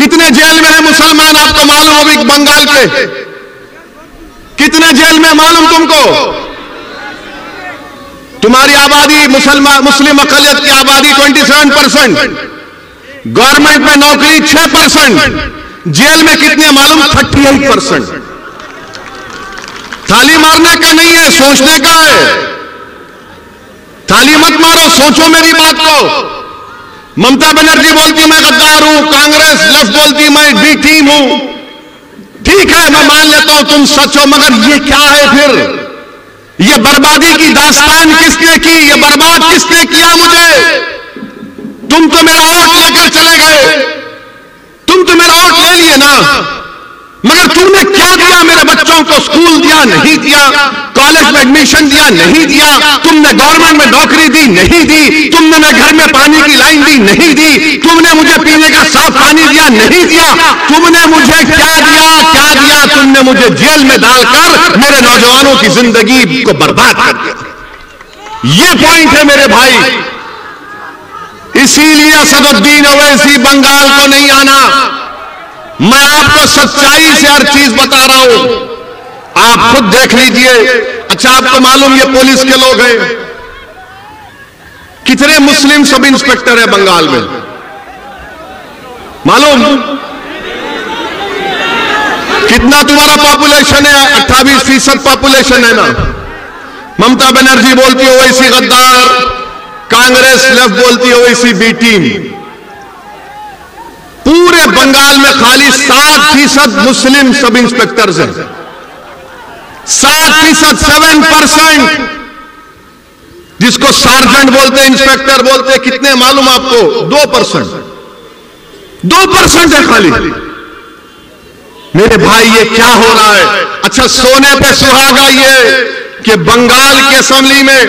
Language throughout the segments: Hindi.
कितने जेल में है मुसलमान आपको मालूम हो? भी बंगाल के कितने जेल में मालूम तुमको? तुम्हारी आबादी मुस्लिम अकलियत की आबादी 27%, गवर्नमेंट में नौकरी 6%, जेल में कितने मालूम? 38%। थाली मारने का नहीं है, सोचने का है। थाली मत मारो, सोचो मेरी बात को। ममता बनर्जी बोलती मैं गद्दार हूं, कांग्रेस लेफ्ट बोलती मैं बी टीम हूं। ठीक है, मैं मान लेता हूं तुम सच हो, मगर ये क्या है फिर? ये बर्बादी की दास्तान किसने की? ये बर्बाद किसने किया मुझे? तुम तो मेरा वोट लेकर चले गए, तुम तो मेरा वोट ले लिए ना, मगर तुमने क्या दिया? मेरे बच्चों को स्कूल दिया? नहीं दिया। कॉलेज में एडमिशन दिया? नहीं दिया। तुमने गवर्नमेंट में नौकरी दी? नहीं दी। तुमने मेरे घर में पानी की लाइन दी? नहीं दी। तुमने मुझे पीने का साफ पानी दिया? नहीं दिया। तुमने मुझे क्या दिया? क्या दिया? तुमने मुझे जेल में डालकर मेरे नौजवानों की जिंदगी को बर्बाद कर दिया। ये पॉइंट है मेरे भाई। इसीलिए असदुद्दीन ओवैसी बंगाल को नहीं आना। मैं आपको सच्चाई से हर चीज बता रहा हूं, आप खुद देख लीजिए। अच्छा, आपको मालूम ये पुलिस के लोग हैं? कितने मुस्लिम सब इंस्पेक्टर है बंगाल में मालूम? कितना तुम्हारा पॉपुलेशन है? 28% पॉपुलेशन है ना। ममता बनर्जी बोलती है ओवैसी गद्दार, कांग्रेस लेफ्ट बोलती है ओवैसी बी टीम। पूरे बंगाल में खाली 7% मुस्लिम सब इंस्पेक्टर्स हैं। 7%, 7%, जिसको सार्जेंट बोलते हैं, इंस्पेक्टर बोलते हैं। कितने मालूम आपको? 2%। 2% है खाली। मेरे भाई ये क्या हो रहा है? अच्छा, सोने पे सुहागा ये कि बंगाल की असेंबली में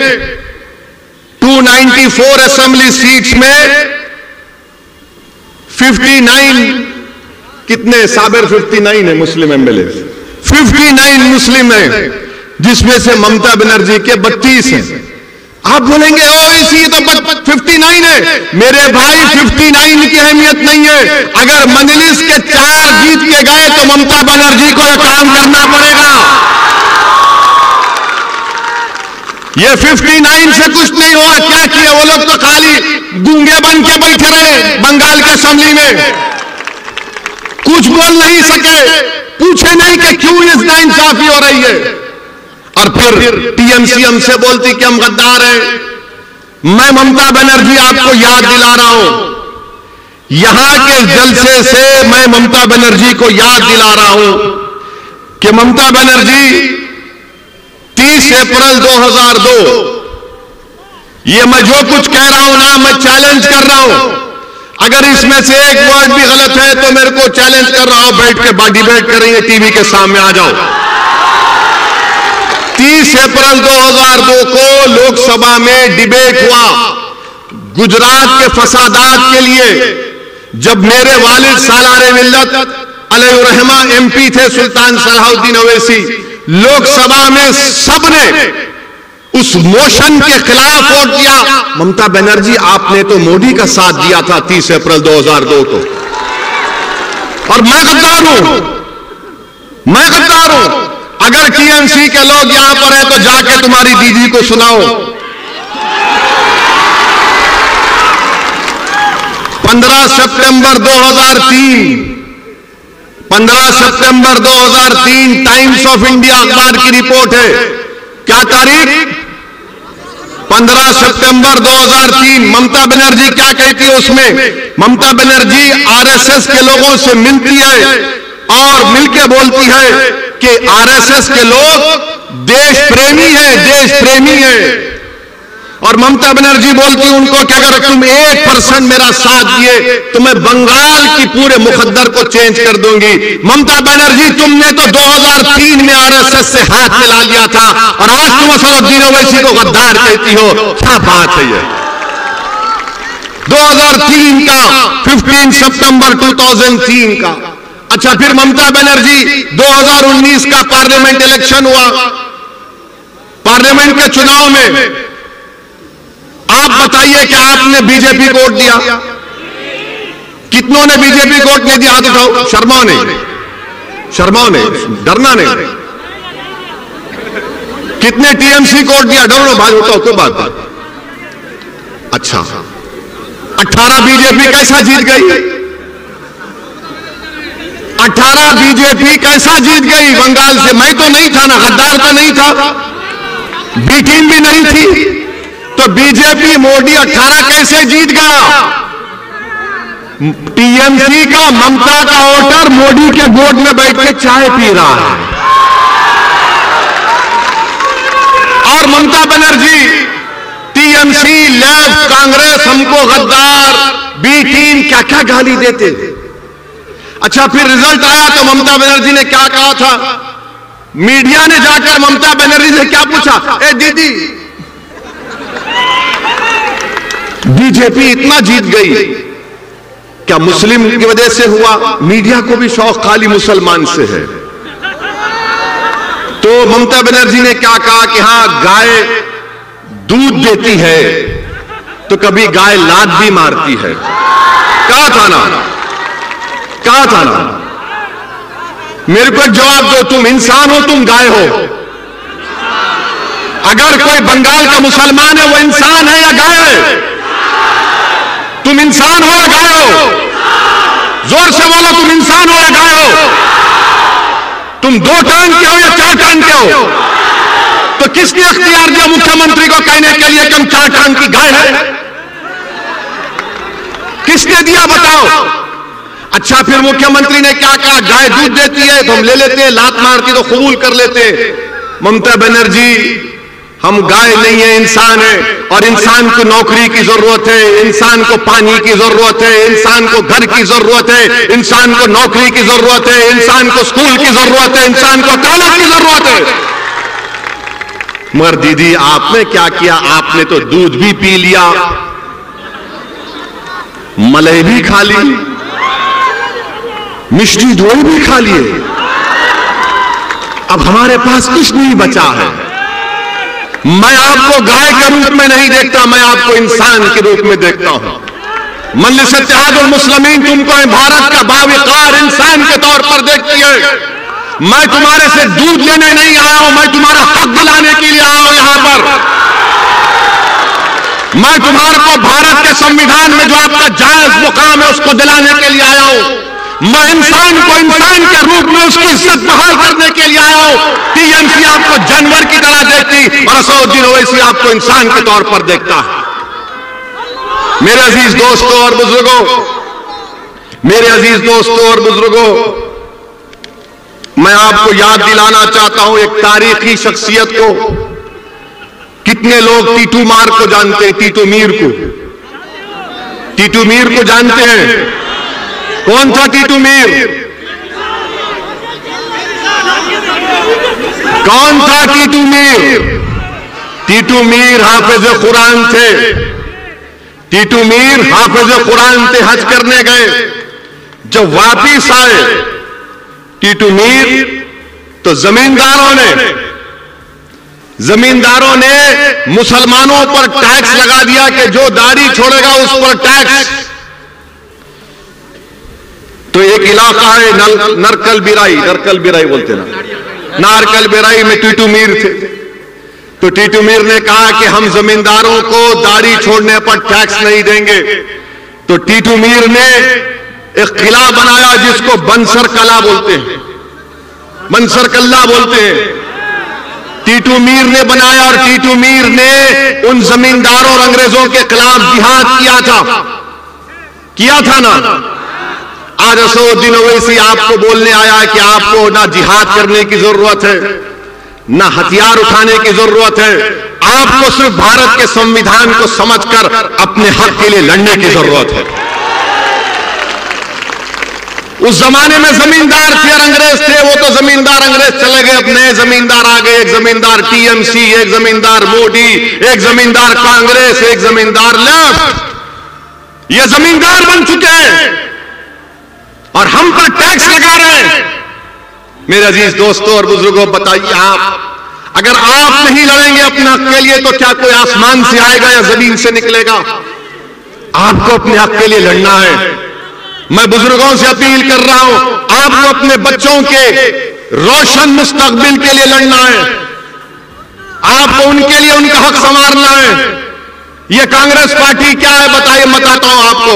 294 असेंबली सीट्स में 59 कितने? साबिर 59 है मुस्लिम एमएलए, 59 मुस्लिम है, जिसमें से ममता बनर्जी के 32 हैं। आप बोलेंगे ओवैसी तो 59 है। मेरे भाई 59 की अहमियत नहीं है। अगर मजलिस के 4 जीत के गए तो ममता बनर्जी को यह काम करना पड़ेगा। ये 59 से कुछ नहीं हुआ। क्या किया वो लोग? तो खाली गूंगे बन के बैठे रहे बंगाल के असेंबली में, कुछ बोल नहीं सके, पूछे नहीं कि क्यों इस नाइंसाफी हो रही है। और फिर टीएमसी हमसे बोलती कि हम गद्दार हैं। मैं ममता बनर्जी आपको याद दिला रहा हूं, यहां के जलसे से मैं ममता बनर्जी को याद दिला रहा हूं कि ममता बनर्जी 30 अप्रैल 2002, ये मैं जो कुछ कह रहा हूं ना, मैं चैलेंज कर रहा हूं। अगर इसमें से एक वर्ड भी गलत है तो मेरे को चैलेंज कर रहा हूं, बैठ के डिबेट करेंगे, टीवी के सामने आ जाओ। 30 अप्रैल 2002 को लोकसभा में डिबेट हुआ गुजरात के फसादात के लिए, जब मेरे वालिद सालारे मिल्लत अलैहिर्रहमा एमपी थे सुल्तान सलाहुद्दीन ओवैसी। लोकसभा में सबने उस मोशन के खिलाफ वोट दिया। ममता बनर्जी, आपने तो मोदी का साथ दिया था 30 अप्रैल 2002 को, और मैं गद्दार हूं, मैं गद्दार हूं। अगर टीएमसी के लोग यहां पर हैं तो जाके तुम्हारी दीदी को सुनाओ। 15 सितंबर 2003, 15 सितंबर 2003 टाइम्स ऑफ इंडिया अखबार की रिपोर्ट है। क्या तारीख? 15 सितंबर 2003। ममता बनर्जी क्या कहती है उसमें? ममता बनर्जी आरएसएस के लोगों से मिलती है और मिलके बोलती है कि आरएसएस के लोग देश प्रेमी हैं, देश प्रेमी हैं। और ममता बनर्जी बोलती है उनको कि अगर तुम 1% मेरा साथ दिए तो मैं बंगाल की पूरे मुकद्दर को चेंज कर दूंगी। ममता बनर्जी, तुमने तो 2003 में आरएसएस से हाथ मिला लिया था और आज तुम असदुद्दीन ओवैसी को गद्दार कहती हो। क्या बात है ये? 2003 का 15 सितंबर 2003 का। अच्छा, फिर ममता बनर्जी 2019 का पार्लियामेंट इलेक्शन हुआ। पार्लियामेंट के चुनाव में आप बताइए कि आपने बीजेपी को वोट दिया? कितनों ने बीजेपी को वोट नहीं दिया? हाथ उठाओ। शर्माओ ने, डरना नहीं। कितने टीएमसी को वोट दिया? डरो भाई, होता कोई बात। अच्छा, 18 बीजेपी कैसा जीत गई? 18 बीजेपी कैसा जीत गई बंगाल से? मैं तो नहीं था ना, गद्दार तो नहीं था, बी टीम भी नहीं थी, तो बीजेपी मोदी 18 कैसे जीत गया? टीएमसी का, ममता का वोटर मोदी के गोद में बैठ के चाय पी रहा है, और ममता बनर्जी, टीएमसी, लेफ्ट, कांग्रेस हमको गद्दार, बी टीम क्या क्या गाली देते। अच्छा, फिर रिजल्ट आया तो ममता बनर्जी ने क्या कहा था? मीडिया ने जाकर ममता बनर्जी से क्या पूछा? ए दीदी, बीजेपी इतना जीत गई, क्या मुस्लिम की वजह से हुआ? मीडिया को भी शौक खाली मुसलमान से है। तो ममता बनर्जी ने क्या कहा कि हां, गाय दूध देती है तो कभी गाय लात भी मारती है। कहा था ना? मेरे को जवाब दो, तुम इंसान हो, तुम गाय हो? अगर कोई बंगाल का मुसलमान है, वो इंसान है या गाय है? तुम इंसान हो या गाय हो? जोर से बोलो, तुम इंसान हो या गाय हो? तुम 2 टांग के हो या 4 टांग के हो? तो किसने अख्तियार दिया मुख्यमंत्री को कहने के लिए कि हम 4 टांग की गाय है? किसने दिया, बताओ? अच्छा, फिर मुख्यमंत्री ने क्या कहा? गाय दूध देती है तो हम ले लेते हैं, लात मारती तो कबूल कर लेते हैं। ममता बनर्जी, हम गाय नहीं है, इंसान है, और इंसान को नौकरी की जरूरत है, इंसान को पानी की जरूरत है, इंसान को घर की जरूरत है, इंसान को नौकरी की जरूरत है, इंसान को स्कूल की जरूरत है, इंसान को कॉलेज की जरूरत है। मगर दीदी, आपने क्या किया? आपने तो दूध भी पी लिया, मलाई भी खा ली, मिष्टी दोई भी खा लिए, अब हमारे पास कुछ नहीं बचा है। मैं आपको गाय के रूप में नहीं देखता, मैं आपको इंसान के रूप में देखता हूं। मजलिस इत्तेहादुल मुस्लिमीन तुमको भारत का बावकार इंसान के तौर पर देखती है। मैं तुम्हारे से दूध लेने नहीं आया हूं, मैं तुम्हारा हक दिलाने के लिए आया हूं यहां पर। मैं तुम्हारे को भारत के संविधान में जो आपका जायज मुकाम है उसको दिलाने के लिए आया हूं। मैं इंसान को इंसान के रूप में उसकी इज्जत बहाल करने के लिए आया हूं। टीएमसी आपको जानवर की तरह देखती और असदुद्दीन ओवैसी आपको इंसान के तौर पर देखता है। मेरे अजीज दोस्तों और बुजुर्गों, मैं आपको याद दिलाना चाहता हूं एक तारीखी शख्सियत को। कितने लोग टीटू मार को जानते हैं? टीटू मीर को जानते हैं? कौन था टीटू मीर? कौन था टीटू मीर? टीटू मीर हाफिज कुरान थे। टीटू मीर हाफिज कुरान थे, हज करने गए। जब वापिस आए टीटू मीर, तो जमींदारों ने मुसलमानों पर टैक्स लगा दिया कि जो दाढ़ी छोड़ेगा उस पर टैक्स। तो एक इलाका है नरकल बिराई बोलते ना, नारकल बिराई में टीटू मीर थे। तो टीटू मीर ने कहा कि हम जमींदारों को दाढ़ी छोड़ने पर टैक्स नहीं देंगे। तो टीटू मीर ने एक किला बनाया जिसको बंसर कला बोलते हैं, बंसर कल्ला बोलते हैं। टीटू मीर ने बनाया और टीटू मीर ने उन जमींदारों और अंग्रेजों के खिलाफ जिहाद किया था ना। आज असदुद्दीन ओवैसी आपको बोलने आया है कि आपको ना जिहाद करने की जरूरत है, ना हथियार उठाने की जरूरत है, आपको सिर्फ भारत के संविधान को समझकर अपने हक के लिए लड़ने की जरूरत है। उस जमाने में जमींदार थे और अंग्रेज थे, वो तो जमींदार अंग्रेज चले गए, अब नए जमींदार आ गए। एक जमींदार टीएमसी, एक जमींदार मोदी, एक जमींदार कांग्रेस, एक जमींदार लेफ्ट। ये जमींदार बन चुके हैं और हम पर टैक्स लगा रहे हैं। मेरे अजीज दोस्तों और बुजुर्गों, बताइए आप, अगर आप नहीं लड़ेंगे अपने हक के लिए तो क्या कोई आसमान से आएगा या जमीन से निकलेगा? आपको अपने हक के लिए लड़ना है। मैं बुजुर्गों से अपील कर रहा हूं, आपको अपने बच्चों के रोशन मुस्तकबिल के लिए लड़ना है, आपको उनके लिए उनका हक संवारना है। यह कांग्रेस पार्टी क्या है बताइए, बताता हूं आपको।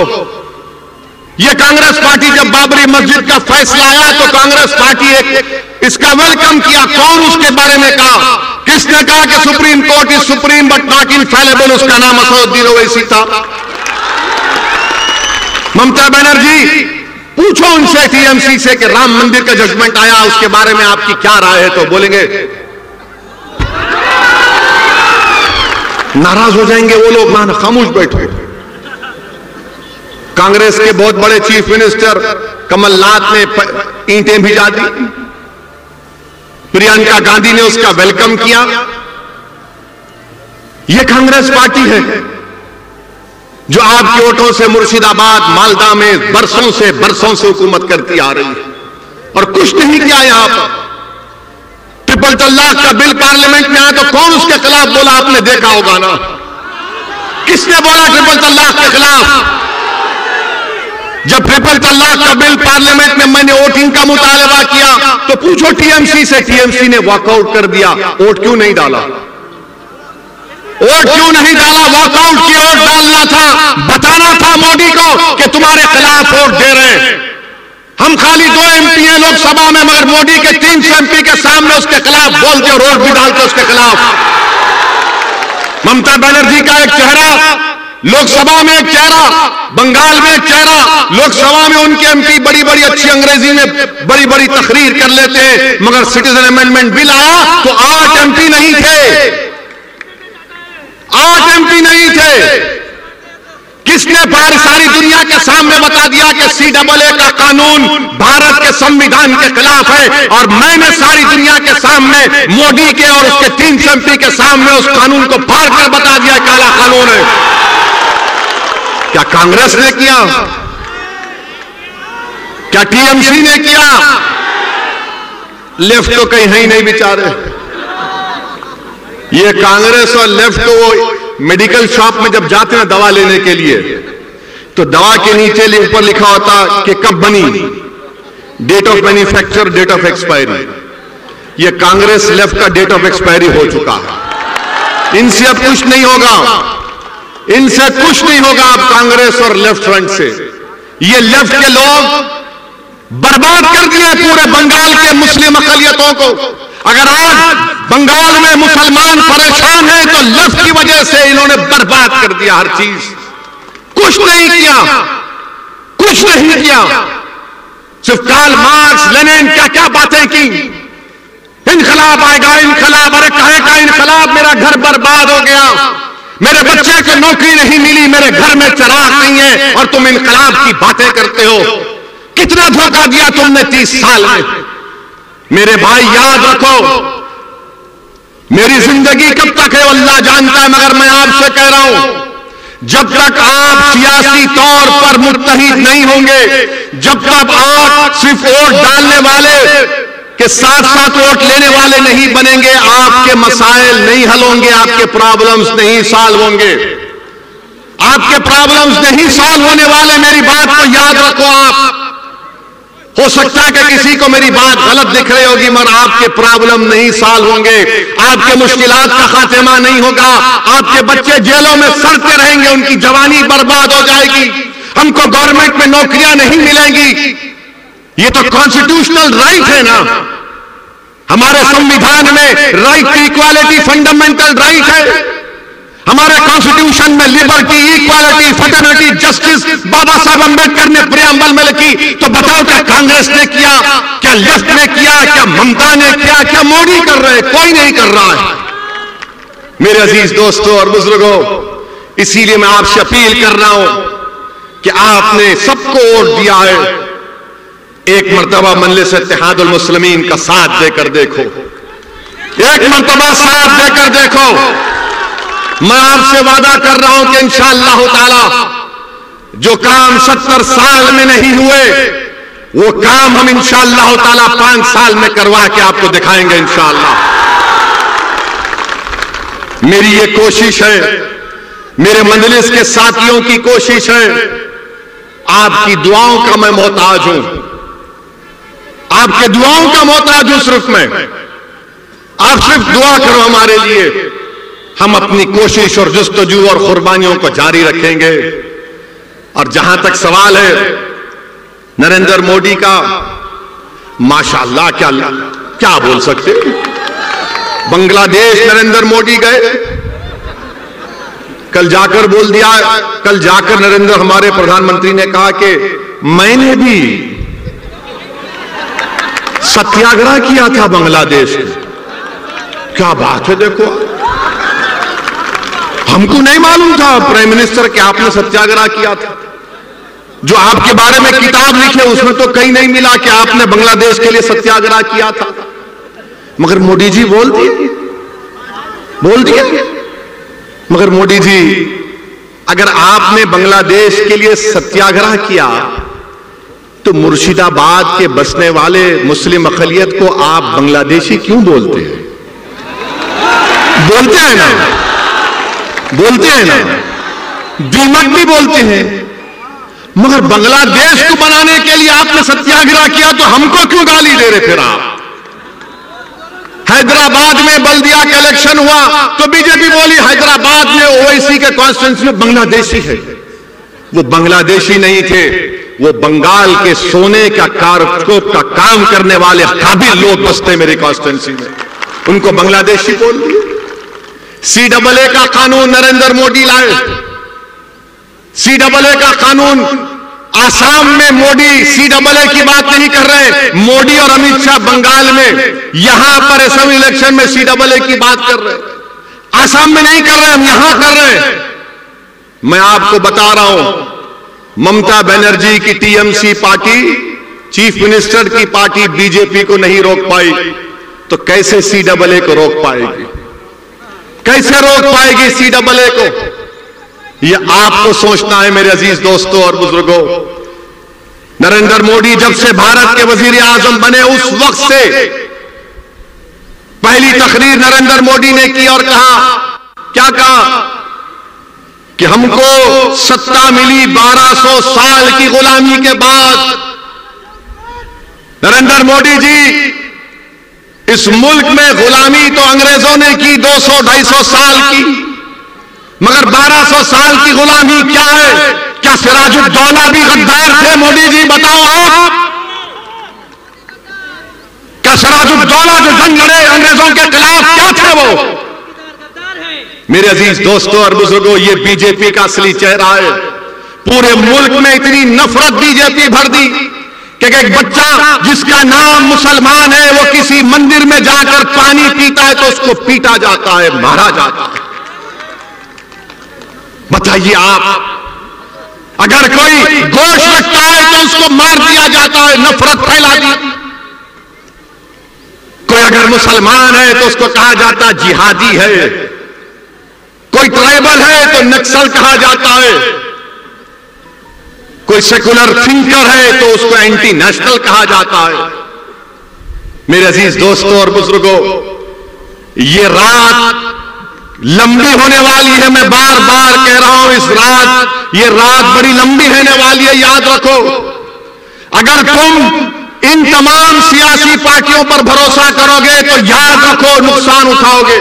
यह कांग्रेस पार्टी जब बाबरी मस्जिद का फैसला आया तो कांग्रेस पार्टी इसका वेलकम किया। कौन उसके बारे में कहा? किसने कहा कि supreme court is supreme but not infallible? उसका नाम असदुद्दीन ओवैसी था। ममता बनर्जी, पूछो उनसे टीएमसी से कि राम मंदिर का जजमेंट आया, उसके बारे में आपकी क्या राय है, तो बोलेंगे नाराज हो जाएंगे वो लोग, ना खामोश बैठो। कांग्रेस के बहुत बड़े चीफ मिनिस्टर कमलनाथ ने ईंटें भिजा दी, प्रियंका गांधी ने उसका वेलकम किया। यह कांग्रेस पार्टी है जो आपके वोटों से मुर्शिदाबाद मालदा में बरसों से हुकूमत करती आ रही है और कुछ नहीं किया। यहां पर ट्रिपल तलाक का बिल पार्लियामेंट में आया तो कौन उसके खिलाफ बोला? आपने देखा होगा ना, किसने बोला ट्रिपल तलाक के खिलाफ? जब ट्रिपल तलाक का बिल पार्लियामेंट में मैंने वोटिंग का मुतालबा किया तो पूछो टीएमसी से, टीएमसी ने वॉकआउट कर दिया। वोट क्यों नहीं डाला? वोट क्यों नहीं डाला? वॉकआउट किया। वोट डालना था, बताना था मोदी को कि तुम्हारे खिलाफ वोट दे रहे हैं। हम खाली 2 एमपी हैं लोकसभा में, मगर मोदी के 300 एमपी के सामने उसके खिलाफ बोलते और वोट भी डालते उसके खिलाफ। ममता बनर्जी का एक चेहरा लोकसभा में, एक चेहरा बंगाल में, एक चेहरा लोकसभा में। उनके एमपी बड़ी बड़ी अच्छी अंग्रेजी में बड़ी बड़ी तकरीर कर लेते हैं, मगर सिटीजन अमेंडमेंट बिल आया तो 8 एमपी नहीं थे, 8 एमपी नहीं थे। किसने सारी दुनिया के सामने बता दिया कि CAA का कानून भारत के संविधान के खिलाफ है, और मैंने सारी दुनिया के सामने मोदी के और उसके 300 एमपी के सामने उस कानून को फाड़ कर बता दिया काला कानून है। क्या कांग्रेस ने किया? क्या टीएमसी ने किया? लेफ्ट तो कहीं है ही नहीं बेचारे। ये कांग्रेस और लेफ्ट तो वो मेडिकल शॉप में जब जाते हैं दवा लेने के लिए तो दवा के नीचे ऊपर लिखा होता कि कब बनी, date of manufacture, date of expiry. ये कांग्रेस लेफ्ट का डेट ऑफ एक्सपायरी हो चुका है। इनसे अब कुछ नहीं होगा, इनसे कुछ नहीं होगा अब कांग्रेस और लेफ्ट फ्रंट से। ये लेफ्ट के लोग बर्बाद कर दिए पूरे बंगाल के मुस्लिम अकलियतों को। अगर आज बंगाल में मुसलमान परेशान हैं तो लेफ्ट की वजह से इन्होंने बर्बाद कर दिया हर चीज। कुछ नहीं किया, कुछ नहीं किया। सिर्फ कार्ल मार्क्स, लेनिन क्या क्या बातें की। इनकलाब आएगा, इनकलाब। अरे काहे का इनकलाब? मेरा घर बर्बाद हो गया, मेरे बच्चे को नौकरी नहीं मिली, मेरे घर में चिराग नहीं है, और तुम इनकलाब की बातें करते हो। कितना धोखा दिया तुमने 30 साल में। मेरे भाई याद रखो, मेरी जिंदगी कब तक है अल्लाह जानता है, मगर मैं आपसे कह रहा हूं जब तक आप सियासी तौर पर मुत्तहिद नहीं होंगे, जब तक आप सिर्फ वोट डालने वाले के साथ साथ वोट लेने वाले नहीं बनेंगे, आपके मसाइल नहीं हल होंगे, आपके प्रॉब्लम्स नहीं सॉल्व होंगे, आपके प्रॉब्लम्स नहीं सॉल्व होने वाले। मेरी बात को याद रखो। आप हो सकता है कि किसी को मेरी बात गलत दिख रही होगी, मगर आपके प्रॉब्लम नहीं सॉल्व होंगे, आपके मुश्किलात का खात्मा नहीं होगा, आपके बच्चे जेलों में सड़ते रहेंगे, उनकी जवानी बर्बाद हो जाएगी, हमको गवर्नमेंट में नौकरियां नहीं मिलेंगी। ये तो कॉन्स्टिट्यूशनल राइट है ना, हमारे संविधान में right to equality fundamental right है। हमारे कॉन्स्टिट्यूशन में liberty, equality, fraternity, justice Baba Saheb Ambedkar ने प्रियम्बल में लिखी। तो बताओ क्या कांग्रेस ने किया, क्या लेफ्ट ने किया, क्या ममता ने किया, क्या मोदी कर रहे? कोई नहीं कर रहा है। मेरे अजीज दोस्तों और बुजुर्गों, इसीलिए मैं आपसे अपील कर रहा हूं कि आपने सबको वोट दिया है, एक मर्तबा मजलिस इत्तेहादुल मुस्लिमीन का साथ देकर देखो, एक मर्तबा साथ देकर देखो। मैं आपसे वादा कर रहा हूं कि इंशाअल्लाह ताला जो काम 70 साल में नहीं हुए, वो काम हम इंशाअल्लाह ताला 5 साल में करवा के आपको दिखाएंगे इंशाअल्लाह। मेरी ये कोशिश है, मेरे मजलिस के साथियों की कोशिश है, आपकी दुआओं का मैं मोहताज हूं, आपके दुआओं का मोहताज हूं सिर्फ मैं। आप सिर्फ दुआ करो हमारे लिए, हम अपनी कोशिश और जुस्तजू और कुर्बानियों को जारी रखेंगे। और जहां तक सवाल है नरेंद्र मोदी का, माशाअल्लाह क्या बोल सकते। बांग्लादेश नरेंद्र मोदी गए, कल जाकर बोल दिया, कल जाकर नरेंद्र हमारे प्रधानमंत्री ने कहा कि मैंने भी सत्याग्रह किया था बांग्लादेश में। क्या बात है, देखो हमको नहीं मालूम था प्राइम मिनिस्टर कि आपने सत्याग्रह किया था। जो आपके बारे में किताब लिखे उसमें तो कहीं नहीं मिला कि आपने बांग्लादेश के लिए सत्याग्रह किया था, मगर मोदी जी बोल दिए। मगर मोदी जी, अगर आपने बांग्लादेश के लिए सत्याग्रह किया तो मुर्शिदाबाद के बसने वाले मुस्लिम अक़लियत को आप बांग्लादेशी क्यों बोलते हैं? बोलते हैं ना, दीमक भी बोलते हैं। मगर बांग्लादेश को बनाने के लिए आपने सत्याग्रह किया तो हमको क्यों गाली दे रहे? फिर आप हैदराबाद में बल्दिया का इलेक्शन हुआ तो बीजेपी बोली हैदराबाद में ओवैसी के कॉन्स्टिट्यूंसी में बांग्लादेशी है। वो बांग्लादेशी नहीं थे, वो बंगाल के सोने का कारस्कोप का काम करने वाले काबिल लोग बसते मेरी कॉन्स्टिट्यूंसी में, उनको बांग्लादेशी बोल दिए। CAA का कानून नरेंद्र मोदी लाए। CAA का कानून आसाम में मोदी CAA की बात नहीं कर रहे, मोदी और अमित शाह बंगाल में, यहां पर असेंबली इलेक्शन में CAA की बात कर रहे। आसाम में नहीं कर रहे, हम यहां कर रहे हैं। मैं आपको बता रहा हूं, ममता बनर्जी की TMC पार्टी, चीफ मिनिस्टर की पार्टी बीजेपी को नहीं रोक पाई तो कैसे CAA को रोक पाएगी? कैसे रोक पाएगी CAA को? यह आपको सोचना है मेरे अजीज दोस्तों और बुजुर्गों। नरेंद्र मोदी जब से भारत के वजीर आजम बने उस वक्त से पहली तकरीर नरेंद्र मोदी ने की और क्या कहा कि हमको सत्ता मिली 1200 साल की गुलामी के बाद। नरेंद्र मोदी जी, इस मुल्क में गुलामी तो अंग्रेजों ने की 200-250 साल की, मगर 1200 साल की गुलामी क्या है? क्या सिराजुद्दौला भी गद्दार थे? मोदी जी बताओ आप, क्या सिराजुद्दौला जो जंग लड़े अंग्रेजों के खिलाफ, क्या थे वो? मेरे अजीज दोस्तों और बुजुर्गों, ये बीजेपी का असली चेहरा है। पूरे मुल्क में इतनी नफरत बीजेपी भर दी कि एक बच्चा जिसका नाम मुसलमान है वो किसी मंदिर में जाकर पानी पीता है तो उसको पीटा जाता है, मारा जाता है। बताइए आप, अगर कोई गोश्त रखता है तो उसको मार दिया जाता है, नफरत फैला दी। कोई अगर मुसलमान है तो उसको कहा जाता जिहादी है, कोई ट्राइबल है तो नक्सल कहा जाता है, कोई सेकुलर थिंकर है तो उसको एंटी नेशनल कहा जाता है। मेरे अजीज दोस्तों और बुजुर्गों, ये रात लंबी होने वाली है। मैं बार बार कह रहा हूं, ये रात बड़ी लंबी होने वाली है, याद रखो। अगर तुम इन तमाम सियासी पार्टियों पर भरोसा करोगे तो याद रखो नुकसान उठाओगे।